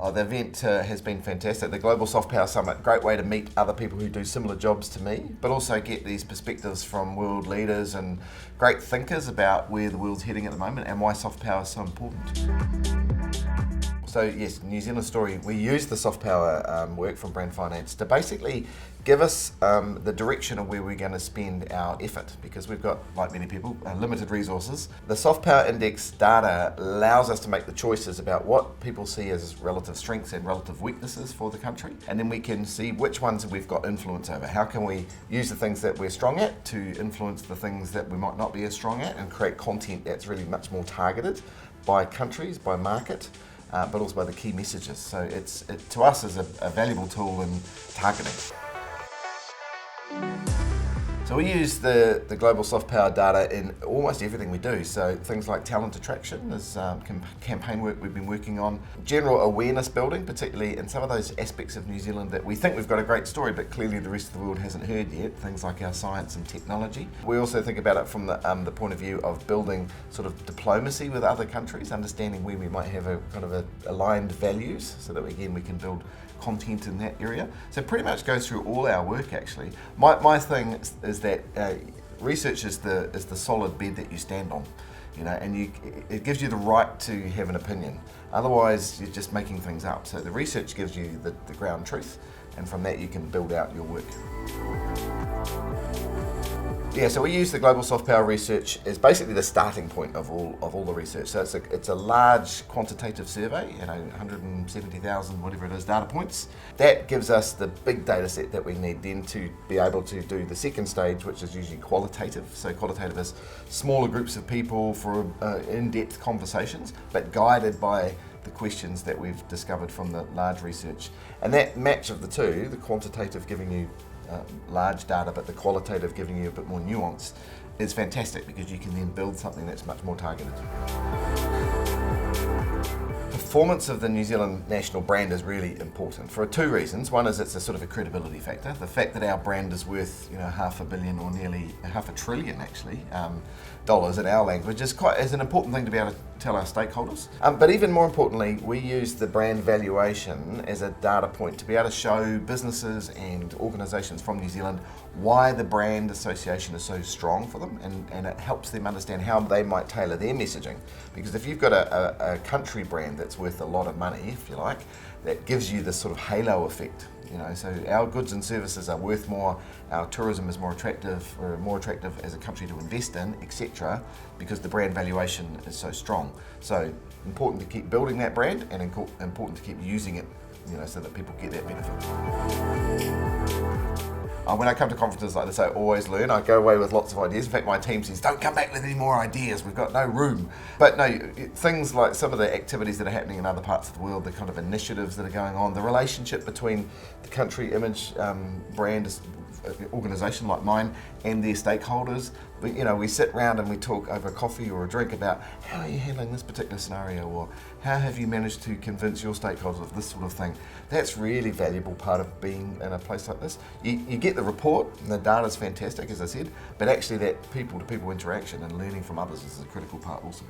Oh, the event has been fantastic. The Global Soft Power Summit, great way to meet other people who do similar jobs to me, but also get these perspectives from world leaders and great thinkers about where the world's heading at the moment and why soft power is so important. So yes, New Zealand Story, we use the soft power work from Brand Finance to basically give us the direction of where we're going to spend our effort, because we've got, like many people, limited resources. The soft power index data allows us to make the choices about what people see as relative strengths and relative weaknesses for the country, and then we can see which ones we've got influence over. How can we use the things that we're strong at to influence the things that we might not be as strong at, and create content that's really much more targeted by countries, by market, but also by the key messages. So it to us is a valuable tool in targeting. So we use the global soft power data in almost everything we do. So things like talent attraction is campaign work we've been working on. General awareness building, particularly in some of those aspects of New Zealand that we think we've got a great story, but clearly the rest of the world hasn't heard yet. Things like our science and technology. We also think about it from the point of view of building sort of diplomacy with other countries, understanding where we might have a kind of aligned values, so that again we can build content in that area. So pretty much goes through all our work actually. My thing is that research is the solid bed that you stand on, you know, and it gives you the right to have an opinion. Otherwise you're just making things up. So the research gives you the ground truth, and from that you can build out your work. Yeah, so we use the Global Soft Power research as basically the starting point of all the research. So it's a large quantitative survey, 170,000 whatever it is data points. That gives us the big data set that we need then to be able to do the second stage, which is usually qualitative. So qualitative is smaller groups of people for in-depth conversations, but guided by the questions that we've discovered from the large research. And that match of the two, the quantitative giving you large data, but the qualitative giving you a bit more nuance, is fantastic, because you can then build something that's much more targeted. Performance of the New Zealand national brand is really important for two reasons. One is it's a sort of a credibility factor. The fact that our brand is worth $500 million or nearly $500 billion actually dollars in our language is an important thing to be able to tell our stakeholders. But even more importantly, we use the brand valuation as a data point to be able to show businesses and organisations from New Zealand why the brand association is so strong for them, and it helps them understand how they might tailor their messaging. Because if you've got a country brand that's worth a lot of money, if you like, that gives you this sort of halo effect. So our goods and services are worth more, our tourism is more attractive, or more attractive as a country to invest in, etc., because the brand valuation is so strong. So important to keep building that brand, and important to keep using it, so that people get that benefit. When I come to conferences like this, I always learn. I go away with lots of ideas. In fact, my team says, don't come back with any more ideas, we've got no room. But no, things like some of the activities that are happening in other parts of the world, the kind of initiatives that are going on, the relationship between the country image brand organisation like mine and their stakeholders. We sit around and we talk over coffee or a drink about how are you handling this particular scenario, or how have you managed to convince your stakeholders of this sort of thing. That's really valuable part of being in a place like this. You get the report, and the data's fantastic, as I said, but actually that people-to-people interaction and learning from others is a critical part also.